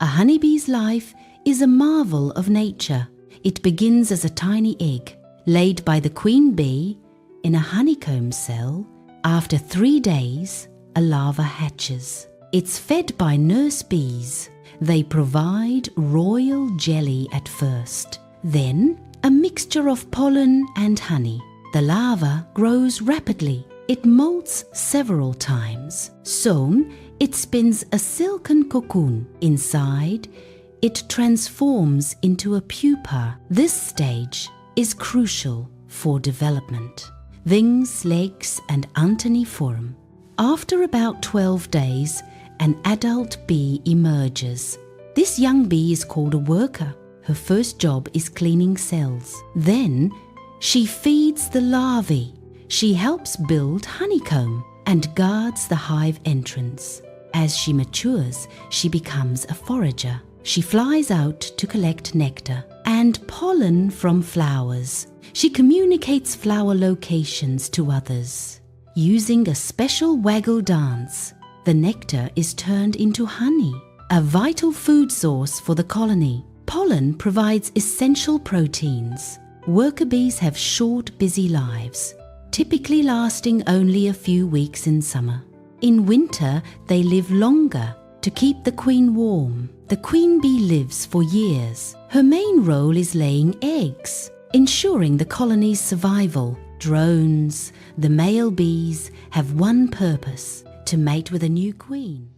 A honeybee's life is a marvel of nature. It begins as a tiny egg, laid by the queen bee in a honeycomb cell. After 3 days, a larva hatches. It's fed by nurse bees. They provide royal jelly at first, then a mixture of pollen and honey. The larva grows rapidly. It molts several times. Soon, it spins a silken cocoon. Inside, it transforms into a pupa. This stage is crucial for development. Wings, legs, and antennae form. After about 12 days, an adult bee emerges. This young bee is called a worker. Her first job is cleaning cells. Then, she feeds the larvae. She helps build honeycomb and guards the hive entrance. As she matures, she becomes a forager. She flies out to collect nectar and pollen from flowers. She communicates flower locations to others. Using a special waggle dance, the nectar is turned into honey, a vital food source for the colony. Pollen provides essential proteins. Worker bees have short, busy lives, typically lasting only a few weeks in summer. In winter, they live longer to keep the queen warm. The queen bee lives for years. Her main role is laying eggs, ensuring the colony's survival. Drones, the male bees, have one purpose: to mate with a new queen.